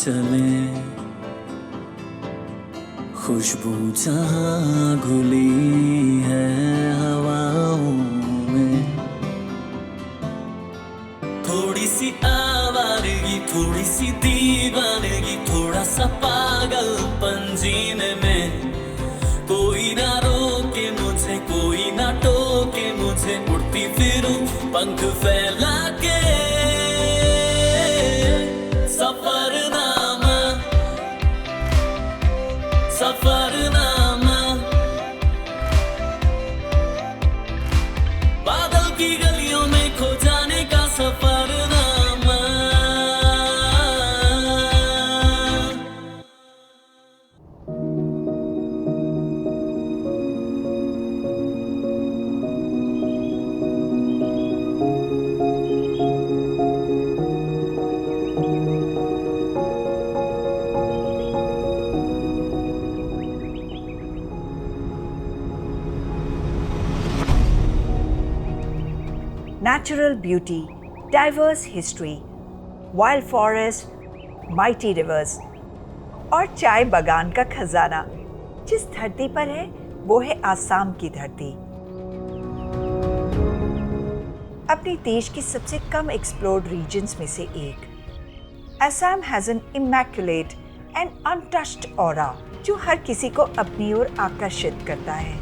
चले, खुशबू जहाँ घुली है हवाओं में, थोड़ी सी आवारगी, थोड़ी सी दीवानगी, थोड़ा सा पागलपन जीने में। कोई ना रोके मुझे, कोई ना टोके मुझे, उड़ती फिरूं पंख फैला के। सफरनामा, सफरनामा, बादल की गलियों में खो जाने का Safarnama. Natural beauty, diverse history, wild forest, mighty rivers और चाय बागान का खजाना जिस धरती पर है वो है आसाम की धरती। अपने देश के सबसे कम एक्सप्लोर्ड रीजन्स में से एक। Assam has an immaculate and untouched aura जो हर किसी को अपनी ओर आकर्षित करता है।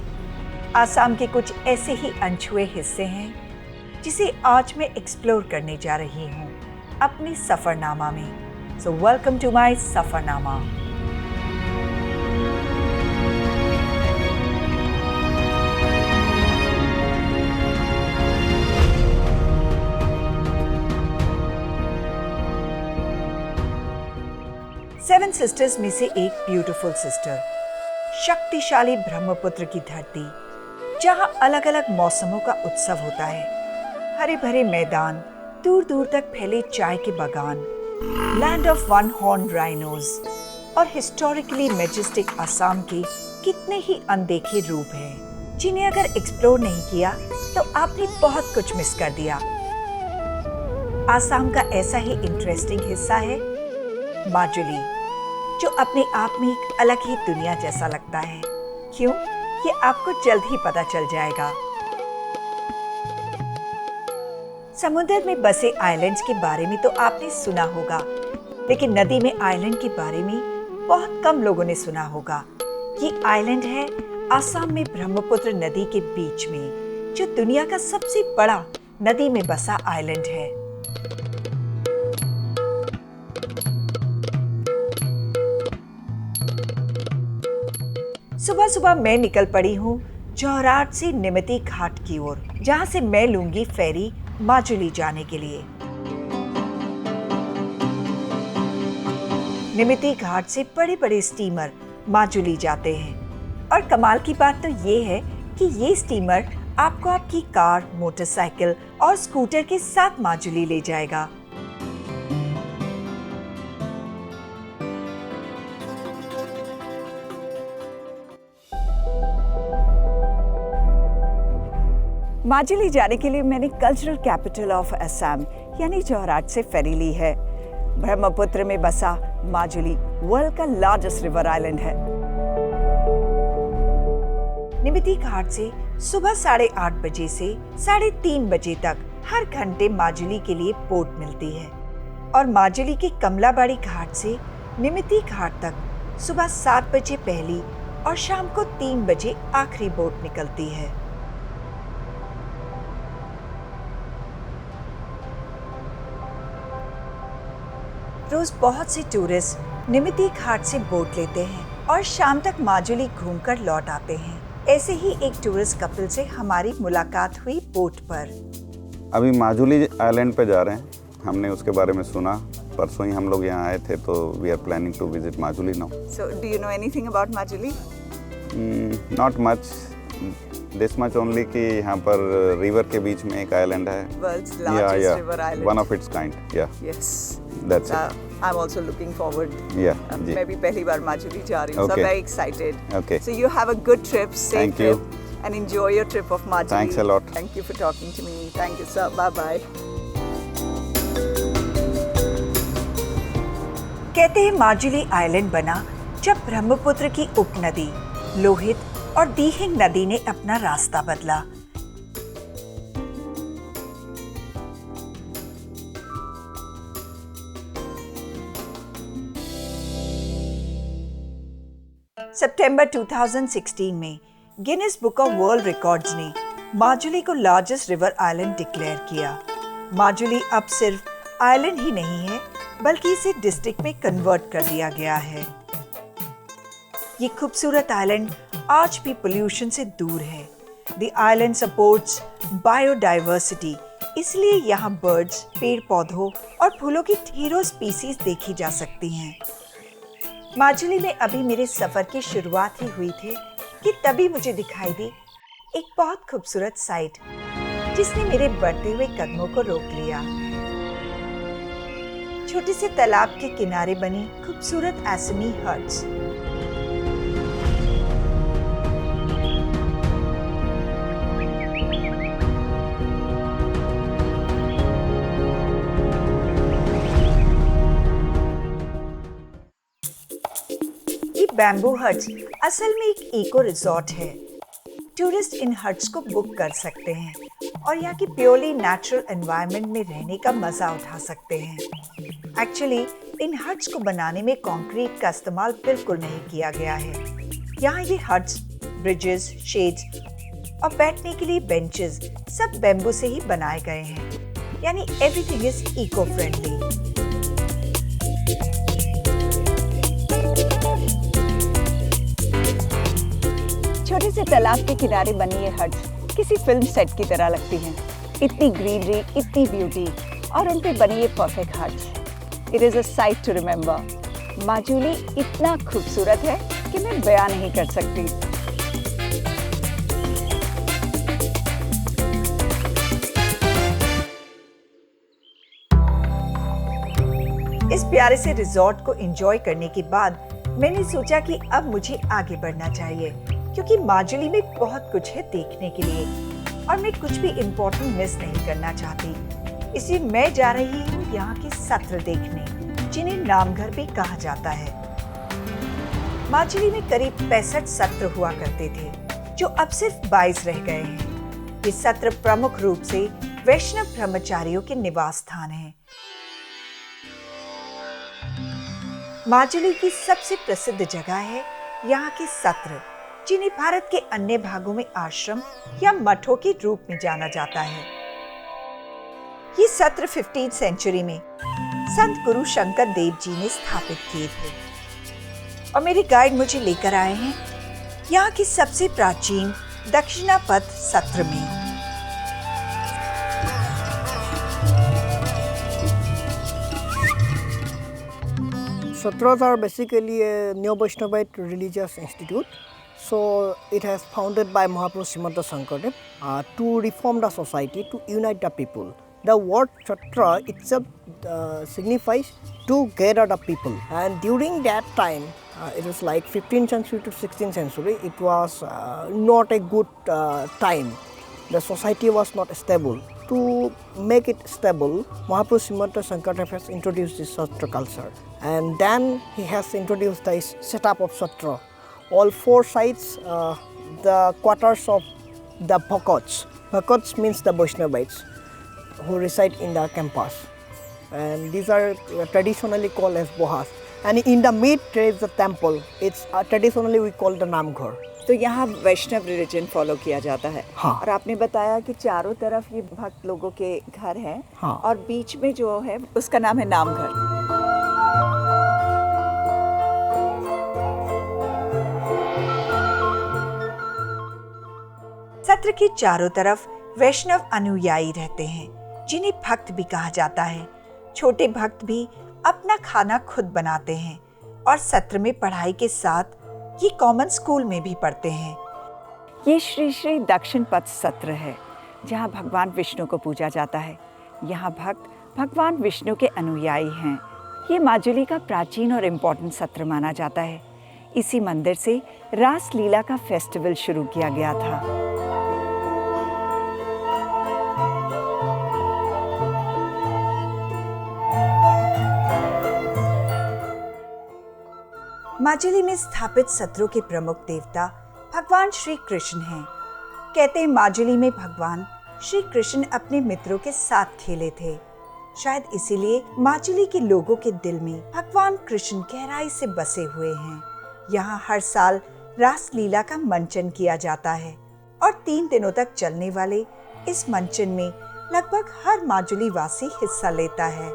आसाम के कुछ ऐसे ही अनछुए हिस्से हैं जिसे आज मैं एक्सप्लोर करने जा रही हूँ अपने सफरनामा में। सो वेलकम टू माय सफरनामा। सेवन सिस्टर्स में से एक ब्यूटीफुल सिस्टर, शक्तिशाली ब्रह्मपुत्र की धरती जहाँ अलग अलग मौसमों का उत्सव होता है। हरे भरे मैदान, दूर दूर तक फैले चाय के बागान, land of one horn rhinos और हिस्टोरिकली मैजेस्टिक आसाम के कितने ही अनदेखे रूप हैं जिन्हें अगर एक्सप्लोर नहीं किया तो आपने बहुत कुछ मिस कर दिया। आसाम का ऐसा ही इंटरेस्टिंग हिस्सा है माजुली, जो अपने आप में एक अलग ही दुनिया जैसा लगता है। क्यों? ये आपको जल्द ही पता चल जाएगा। समुद्र में बसे आइलैंड्स के बारे में तो आपने सुना होगा, लेकिन नदी में आइलैंड के बारे में बहुत कम लोगों ने सुना होगा। ये आइलैंड है आसाम में ब्रह्मपुत्र नदी के बीच में, जो दुनिया का सबसे बड़ा नदी में बसा आइलैंड है। सुबह सुबह मैं निकल पड़ी हूँ जोरहाट से निमिती घाट की ओर, जहाँ से मैं लूंगी फेरी माजुली जाने के लिए। निमिती घाट से बड़े बड़े स्टीमर माजुली जाते हैं और कमाल की बात तो ये है कि ये स्टीमर आपको आपकी कार, मोटरसाइकिल और स्कूटर के साथ माजुली ले जाएगा। माजुली जाने के लिए मैंने कल्चरल कैपिटल ऑफ असम यानी जोरहाट से फेरी ली है। ब्रह्मपुत्र में बसा माजुली वर्ल्ड का लार्जेस्ट रिवर आइलैंड है। निमिती घाट से सुबह 8:30 बजे से 3:30 बजे तक हर घंटे माजुली के लिए बोट मिलती है और माजुली के कमलाबाड़ी घाट से निमिती घाट तक सुबह 7 बजे पहली और शाम को 3 बजे आखिरी बोट निकलती है। रोज बहुत से टूरिस्ट निमिती घाट से बोट लेते हैं और शाम तक माजुली घूमकर लौट आते हैं। ऐसे ही एक टूरिस्ट कपल से हमारी मुलाकात हुई बोट पर। अभी माजुली आइलैंड पे जा रहे हैं। हमने उसके बारे में सुना, परसों ही हम लोग यहाँ आए थे, तो we are planning to visit Majuli now. So do you know anything about Majuli? Not much, this much only कि यहाँ पर रिवर के बीच में एक आइलैंड है। World's largest river island, one of its kind. या yes, that's it. I am also looking forward. मैं भी पहली बार माजुली जा रही हूँ, so very excited. Okay. So you have a good trip, safe Thank trip, you. and enjoy your trip of Majuli. Thanks a lot. Thank you for talking to me. Thank you, sir. Bye bye. कहते हैं Majuli island बना जब ब्रह्मपुत्र की उपनदी लोहित और दीहिंग नदी ने अपना रास्ता बदला। सितंबर 2016 में Guinness book of world records ने माजुली को लार्जेस्ट रिवर आइलैंड डिक्लेयर किया। माजुली अब सिर्फ आइलैंड ही नहीं है, बल्कि इसे डिस्ट्रिक्ट में कन्वर्ट कर दिया गया है। ये खूबसूरत आइलैंड आज भी पोल्यूशन से दूर है। द आइलैंड सपोर्ट्स बायोडाइवर्सिटी, इसलिए यहाँ बर्ड्स, पेड़ पौधों और फूलों की ढेरों स्पीसीज देखी जा सकती हैं। माजुली में अभी मेरे सफर की शुरुआत ही हुई थी कि तभी मुझे दिखाई दी एक बहुत खूबसूरत साइट जिसने मेरे बढ़ते हुए कदमों को रोक लिया। छोटे से तालाब के किनारे बनी खूबसूरत एसमी हट्स। ये बैम्बू हट्स असल में एक इको रिजॉर्ट है। टूरिस्ट इन हट्स को बुक कर सकते हैं और यहाँ की प्योरली नेचुरल एनवायरनमेंट में रहने का मजा उठा सकते हैं। एक्चुअली इन हट्स को बनाने में कंक्रीट का इस्तेमाल बिल्कुल नहीं किया गया है। यहाँ ये हट्स, ब्रिजेस, शेड्स और बैठने के लिए बेंचेस सब बैम्बू से ही बनाए गए हैं, यानी एवरीथिंग इज इको फ्रेंडली। छोटे से तालाब के किनारे बनी ये हट्स किसी फिल्म सेट की तरह लगती हैं। इतनी ग्रीनरी, इतनी ब्यूटी और उन पे बनी ये perfect huts. It is a sight to remember. Majuli इतना खूबसूरत है कि मैं बयां नहीं कर सकती। इस प्यारे से रिजॉर्ट को एंजॉय करने के बाद मैंने सोचा कि अब मुझे आगे बढ़ना चाहिए, क्योंकि माजुली में बहुत कुछ है देखने के लिए और मैं कुछ भी इम्पोर्टेंट मिस नहीं करना चाहती। इसलिए मैं जा रही हूँ यहाँ के सत्र देखने, जिन्हें नामघर भी कहा जाता है। माजुली में करीब 65 सत्र हुआ करते थे, जो अब सिर्फ 22 रह गए हैं। ये सत्र प्रमुख रूप से वैष्णव ब्रह्मचारियों के निवास स्थान हैं। माजुली की सबसे प्रसिद्ध जगह है यहाँ के सत्र, जिन्हें भारत के अन्य भागों में आश्रम या मठों के रूप में जाना जाता है। ये सत्र 15वीं सेंचुरी में संत गुरु शंकर देव जी ने स्थापित किए थे और मेरे गाइड मुझे लेकर आए हैं यहाँ के सबसे प्राचीन दक्षिणापथ सत्र में। Satras are basically a Neo-Vaishnavite religious institute. So it has founded by Mahaprabhu Srimanta Shankardev to reform the society, to unite the people. The word Satra itself signifies to gather the people. And during that time, it was like 15th century to 16th century, it was not a good time. The society was not stable. To make it stable, Mahaprabhu Srimanta Shankardev has introduced this Satra culture. And then he has introduced the setup of Satra. All four sides, the quarters of the Bhakats. Bhakats means the Vaishnavites who reside in the campus. And these are traditionally called as Bohas. And in the mid there is the temple. It's traditionally we call the Namghar. तो यहाँ वैष्णव religion follow किया जाता है। हाँ। और आपने बताया कि चारों तरफ ये भक्त लोगों के घर हैं। हाँ। और बीच में जो है उसका नाम है नामघर। सत्र के चारों तरफ वैष्णव अनुयायी रहते हैं, जिन्हें भक्त भी कहा जाता है। छोटे भक्त भी अपना खाना खुद बनाते हैं और सत्र में पढ़ाई के साथ ये कॉमन स्कूल में भी पढ़ते हैं। ये श्री श्री दक्षिण पथ सत्र है, जहाँ भगवान विष्णु को पूजा जाता है। यहाँ भक्त भगवान विष्णु के अनुयायी हैं। ये माजुली का प्राचीन और इम्पोर्टेंट सत्र माना जाता है। इसी मंदिर से रास लीला का फेस्टिवल शुरू किया गया था। माजुली में स्थापित सत्रों के प्रमुख देवता भगवान श्री कृष्ण हैं। कहते हैं माजुली में भगवान श्री कृष्ण अपने मित्रों के साथ खेले थे। शायद इसीलिए माजुली के लोगों के दिल में भगवान कृष्ण गहराई से बसे हुए हैं। यहाँ हर साल रास लीला का मंचन किया जाता है और 3 दिनों तक चलने वाले इस मंचन में लगभग हर माजुली वासी हिस्सा लेता है।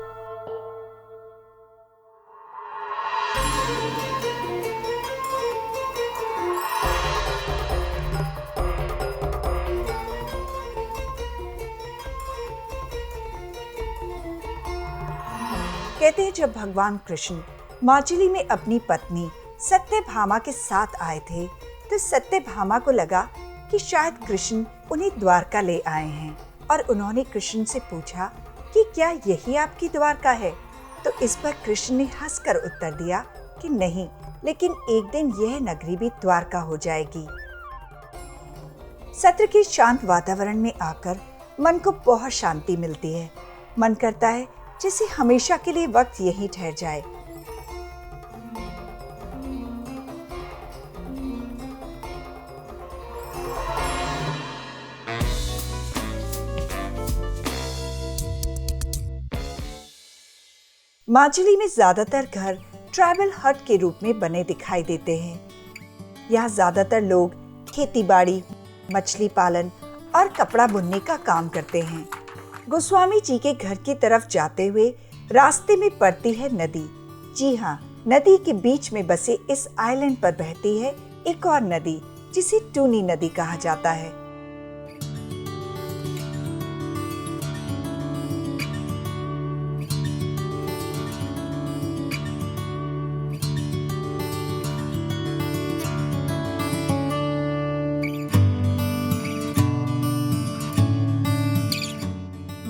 कहते हैं जब भगवान कृष्ण माजुली में अपनी पत्नी सत्यभामा के साथ आए थे तो सत्यभामा को लगा कि शायद कृष्ण उन्हें द्वारका ले आए हैं और उन्होंने कृष्ण से पूछा कि क्या यही आपकी द्वारका है। तो इस पर कृष्ण ने हंसकर उत्तर दिया कि नहीं, लेकिन एक दिन यह नगरी भी द्वारका हो जाएगी। सत्र के शांत वातावरण में आकर मन को बहुत शांति मिलती है। मन करता है जैसे हमेशा के लिए वक्त यहीं ठहर जाए। माजुली में ज्यादातर घर ट्राइबल हट के रूप में बने दिखाई देते हैं। यहाँ ज्यादातर लोग खेतीबाड़ी, मछली पालन और कपड़ा बुनने का काम करते हैं। गोस्वामी जी के घर की तरफ जाते हुए रास्ते में पड़ती है नदी। जी हाँ, नदी के बीच में बसे इस आइलैंड पर बहती है एक और नदी जिसे टूनी नदी कहा जाता है।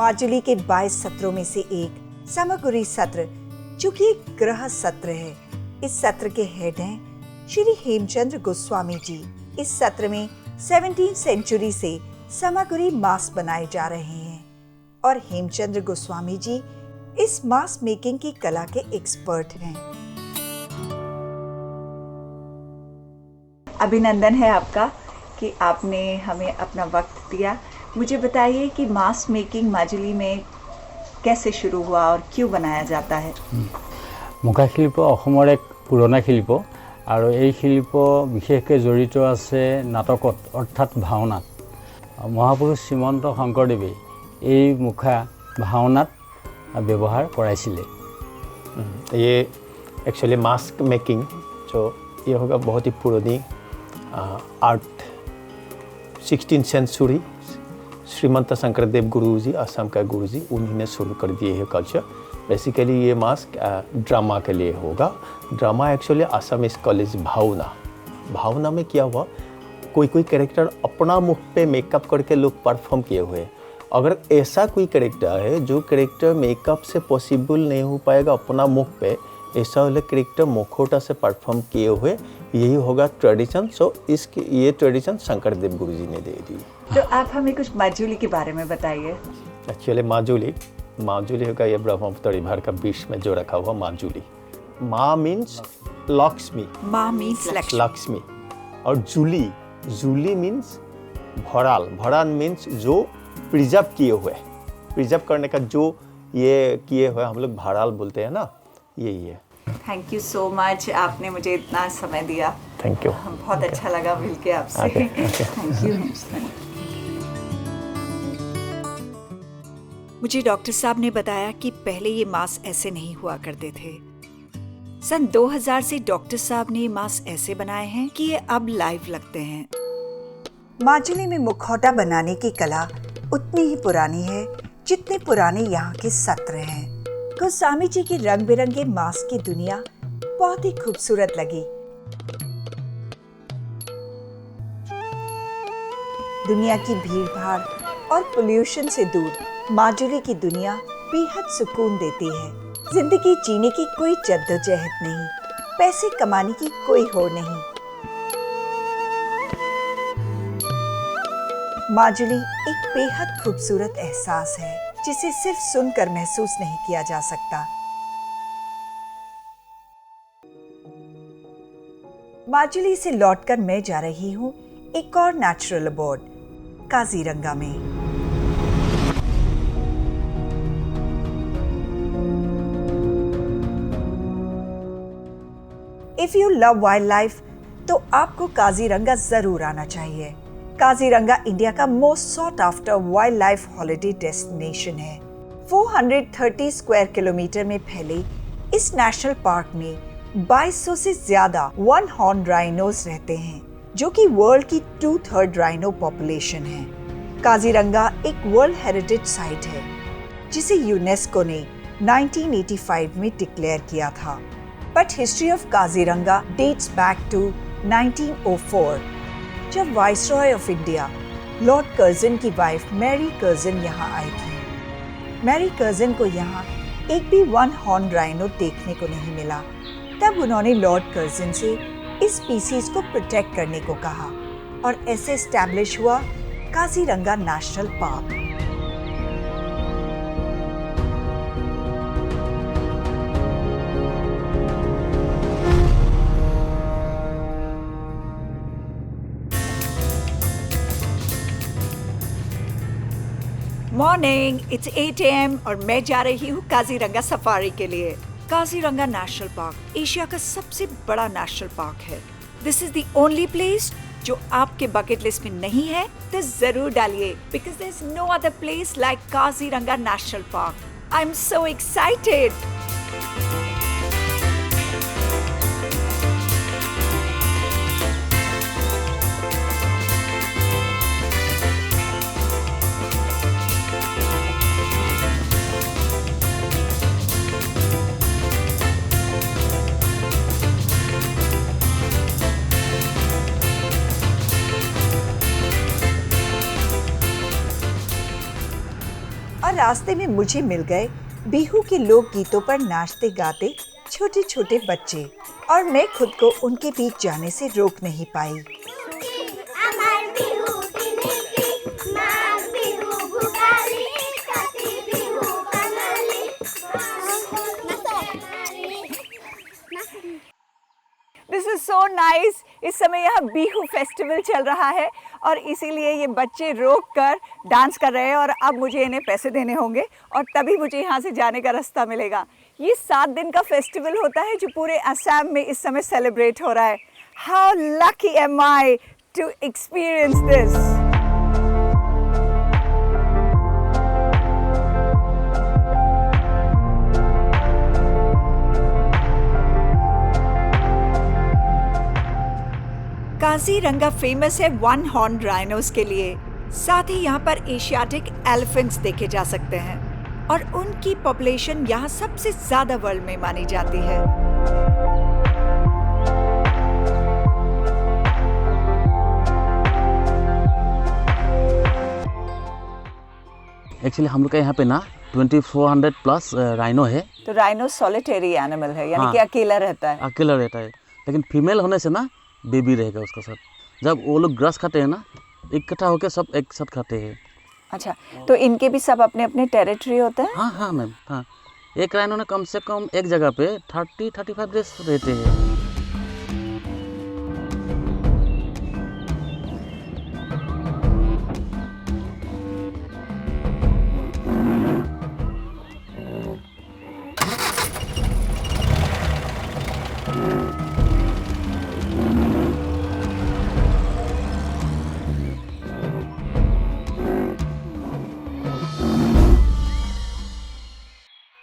माजुली के 22 सत्रों में से एक समगुरी सत्र, जो कि एक ग्रह सत्र है। इस सत्र के हेड हैं श्री हेमचंद्र गोस्वामी जी। इस सत्र में 17वीं सेंचुरी से समगुरी मास्क बनाए जा रहे हैं और हेमचंद्र गोस्वामी जी इस मास्क मेकिंग की कला के एक्सपर्ट हैं। अभिनंदन है आपका कि आपने हमें अपना वक्त दिया। मुझे बताइए कि मास्क मेकिंग माजुली में कैसे शुरू हुआ और क्यों बनाया जाता है? मुखा शिल्प অসমৰ এক পুৰণা শিল্প আৰু এই শিল্প বিশেষকৈ জড়িত আছে নাটকত অৰ্থাৎ ভাওনাত। মহাপুৰুষ শ্ৰীমন্ত শংকৰদেৱে এই মুখা ভাওনাত ব্যৱহাৰ কৰাইছিলে। ये एक्चुअली मास्क मेकिंग जो ये होगा बहुत ही पुरानी आर्ट। 16th सेंचुरी श्रीमंत शंकरदेव गुरुजी, असम का गुरुजी, उन्हीं ने शुरू कर दिए है कल्चर। बेसिकली ये मास्क ड्रामा के लिए होगा। ड्रामा एक्चुअली असमीज कॉलेज भावना में क्या हुआ, कोई कैरेक्टर अपना मुख पे मेकअप करके लोग परफॉर्म किए हुए। अगर ऐसा कोई कैरेक्टर है जो कैरेक्टर मेकअप से पॉसिबल नहीं हो पाएगा अपना मुख पे, ऐसा वाले कैरेक्टर मुखौटा से परफॉर्म किए हुए, यही होगा ट्रेडिशन। सो इसकी ये ट्रेडिशन शंकरदेव गुरुजी ने दे दी। तो आप हमें कुछ माजुली के बारे में बताइए। एक्चुअली माजुली होगा ये ब्रह्मपुत्र रिवर का बीच में जो रखा हुआ माजुली। माँ मीन्स लक्ष्मी, माँ मीन्स लक्ष्मी, और जूली मीन्स भराल मीन्स जो प्रिजर्व किए हुए, प्रिजर्व करने का जो ये किए हुए हम लोग भराल बोलते हैं ना, यही है। थैंक यू सो मच, आपने मुझे इतना समय दिया। थैंक यू, बहुत अच्छा लगा मिलके आपसे। Thank you. मुझे डॉक्टर साहब ने बताया कि पहले ये मास्क ऐसे नहीं हुआ करते थे। सन 2000 से डॉक्टर साहब ने ये मास्क ऐसे बनाए हैं कि ये अब लाइव लगते हैं। माजुली में मुखौटा बनाने की कला उतनी ही पुरानी है जितने पुराने यहाँ के सत्र हैं। गोस्वामी जी की रंग बिरंगे मास्क की दुनिया बहुत ही खूबसूरत लगी। दुनिया की भीड़ भाड़ और पोल्यूशन से दूर माजुली की दुनिया बेहद सुकून देती है। जिंदगी जीने की कोई जद्दोजहद नहीं, पैसे कमाने की कोई होड़ नहीं। माजुली एक बेहद खूबसूरत एहसास है जिसे सिर्फ सुनकर महसूस नहीं किया जा सकता। माजुली से लौटकर मैं जा रही हूँ एक और नेचुरल अबॉर्ड, काजीरंगा में। If you love wild life तो आपको काजीरंगा जरूर आना चाहिए। काजीरंगा इंडिया का most sought after wild life holiday destination है। 430 स्क्वायर किलोमीटर में फैले इस नेशनल पार्क में 2200 से ज्यादा वन हॉर्न राइनोस रहते हैं, जो कि वर्ल्ड की 2/3 राइनो पॉपुलेशन है। काजीरंगा एक वर्ल्ड हेरिटेज साइट है, जिसे यूनेस्को ने 1985 में डिक्लेयर किया था। But history of Kaziranga dates back to 1904, जब viceroy of India Lord Curzon की वाइफ मैरी कर्जन यहाँ आई थी। मैरी कर्जन को यहाँ एक भी वन हॉर्न राइनो देखने को नहीं मिला। तब उन्होंने लॉर्ड कर्जन से इस स्पीसीज को प्रोटेक्ट करने को कहा और ऐसे एस्टैब्लिश हुआ Kaziranga national park. Morning, it's 8 AM और मैं जा रही हूँ काजीरंगा सफारी के लिए। काजीरंगा नेशनल पार्क एशिया का सबसे बड़ा नेशनल पार्क है। This is the only place जो आपके बकेट लिस्ट में नहीं है तो जरूर डालिए, because there is no other place like Kaziranga national park. I am so excited. और रास्ते में मुझे मिल गए बिहू के लोक गीतों पर नाचते गाते छोटे छोटे बच्चे, और मैं खुद को उनके बीच जाने से रोक नहीं पाई। This is so nice. इस समय यहाँ बिहू फेस्टिवल चल रहा है और इसीलिए ये बच्चे रोक कर डांस कर रहे हैं और अब मुझे इन्हें पैसे देने होंगे और तभी मुझे यहाँ से जाने का रास्ता मिलेगा। ये 7 दिन का फेस्टिवल होता है जो पूरे असम में इस समय सेलिब्रेट हो रहा है। How lucky am I to experience this. Kaziranga famous है वन हॉर्न राइनोस के लिए। साथ ही यहाँ पर एशियाटिक एलिफेंट्स देखे जा सकते हैं और उनकी पॉपुलेशन यहाँ सबसे ज्यादा वर्ल्ड में मानी जाती है। एक्चुअली हम लोग का यहाँ पे ना 2400 प्लस राइनो है। तो राइनो सॉलिटरी एनिमल है, यानी कि अकेला रहता है। अकेला रहता है, लेकिन फीमेल होने से ना बेबी रहेगा उसका साथ। जब वो लोग ग्रास खाते हैं ना, इकट्ठा होकर सब एक साथ खाते हैं। अच्छा, तो इनके भी सब अपने अपने टेरिटरी होते हैं? हाँ हाँ मैम, हाँ। एक राइनो ने कम से कम एक जगह पे 30-35 डेज रहते हैं।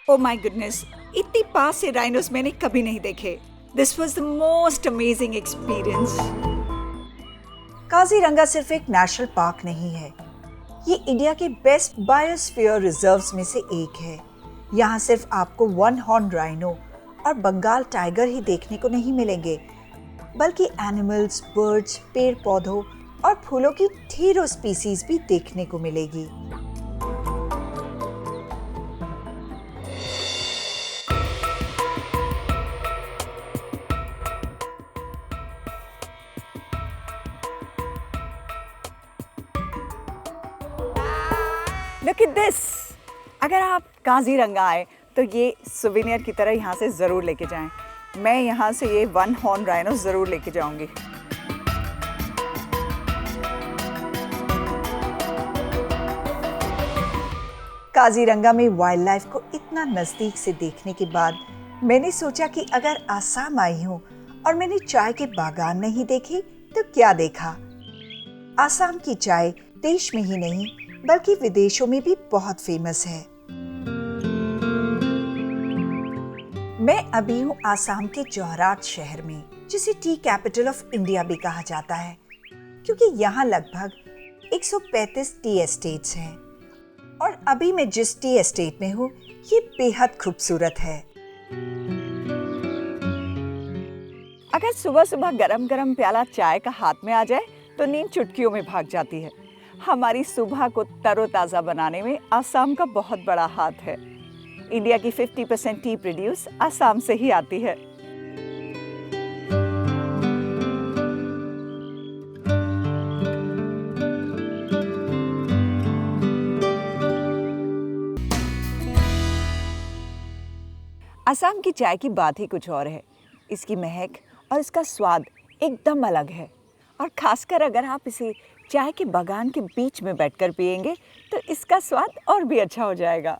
Oh my goodness, इतनी पास से राइनोस मैंने कभी नहीं देखे। This was the most amazing experience. Kaziranga सिर्फ एक नेशनल पार्क नहीं है, ये इंडिया के बेस्ट बायोस्फीयर रिजर्व्स में से एक है। यहाँ सिर्फ आपको वन हॉर्न राइनो और बंगाल टाइगर ही देखने को नहीं मिलेंगे, बल्कि एनिमल्स, बर्ड्स, पेड़ पौधों और फूलों की ढेरों स्पीसीज भी देखने को मिलेगी। Look at this! अगर आप काजीरंगा आए तो ये सुवेनियर की तरह यहाँ से ज़रूर लेके जाएं। मैं यहाँ से ये 1 हॉर्न राइनो ज़रूर लेके जाऊंगी। काजीरंगा में वाइल्ड लाइफ को इतना नज़दीक से देखने के बाद मैंने सोचा कि अगर आसाम आई हूँ और मैंने चाय के बागान नहीं देखे तो क्या देखा। आसाम की चाय देश में ही नहीं बल्कि विदेशों में भी बहुत फेमस है। मैं अभी हूँ आसाम के जोरहाट शहर में, जिसे टी कैपिटल ऑफ इंडिया भी कहा जाता है, क्योंकि यहाँ लगभग 135 टी एस्टेट्स हैं। और अभी मैं जिस टी एस्टेट में हूँ ये बेहद खूबसूरत है। अगर सुबह सुबह गरम गरम प्याला चाय का हाथ में आ जाए तो नींद चुटकियों में भाग जाती है। हमारी सुबह को तरोताज़ा बनाने में आसाम का बहुत बड़ा हाथ है। इंडिया की 50% टी प्रोड्यूस आसाम से ही आती है। आसाम की चाय की बात ही कुछ और है। इसकी महक और इसका स्वाद एकदम अलग है, और खासकर अगर आप इसे चाय के बागान के बीच में बैठकर पिएंगे तो इसका स्वाद और भी अच्छा हो जाएगा।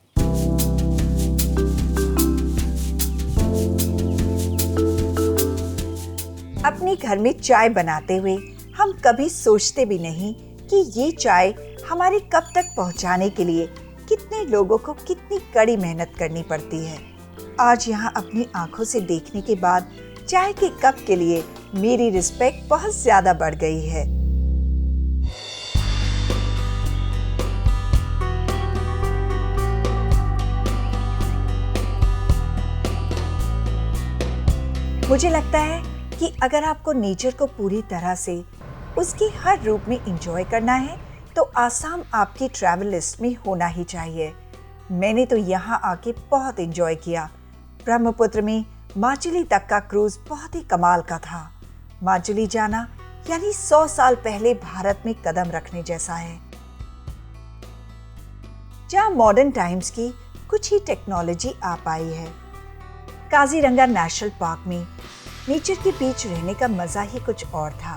अपने घर में चाय बनाते हुए हम कभी सोचते भी नहीं कि ये चाय हमारे कप तक पहुंचाने के लिए कितने लोगों को कितनी कड़ी मेहनत करनी पड़ती है। आज यहाँ अपनी आंखों से देखने के बाद चाय के कप के लिए मेरी रिस्पेक्ट बहुत ज्यादा बढ़ गई है। मुझे लगता है कि अगर आपको नेचर को पूरी तरह से उसके हर रूप में एंजॉय करना है तो आसाम आपकी ट्रैवल लिस्ट में होना ही चाहिए। मैंने तो यहाँ आके बहुत एंजॉय किया। ब्रह्मपुत्र में माजुली तक का क्रूज बहुत ही कमाल का था। माजुली जाना यानी 100 साल पहले भारत में कदम रखने जैसा है, जहाँ मॉडर्न टाइम्स की कुछ ही टेक्नोलॉजी आ पाई है। काजीरंगा नेशनल पार्क में नेचर के बीच रहने का मजा ही कुछ और था,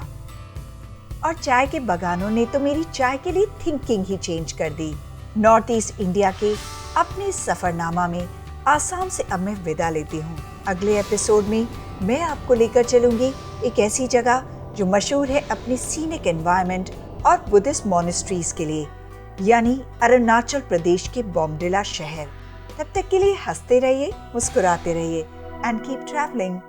और चाय के बागानों ने तो मेरी चाय के लिए थिंकिंग ही चेंज कर दी। नॉर्थ ईस्ट इंडिया के अपने सफरनामा में आसाम से अब मैं विदा लेती हूँ। अगले एपिसोड में मैं आपको लेकर चलूंगी एक ऐसी जगह जो मशहूर है अपनी सीनिक एनवायरनमेंट और बुद्धिस्ट मॉनेस्ट्रीज के लिए, यानी अरुणाचल प्रदेश के बोमडिला शहर। तब तक के लिए हंसते रहिए, मुस्कुराते रहिए एंड कीप ट्रैवलिंग।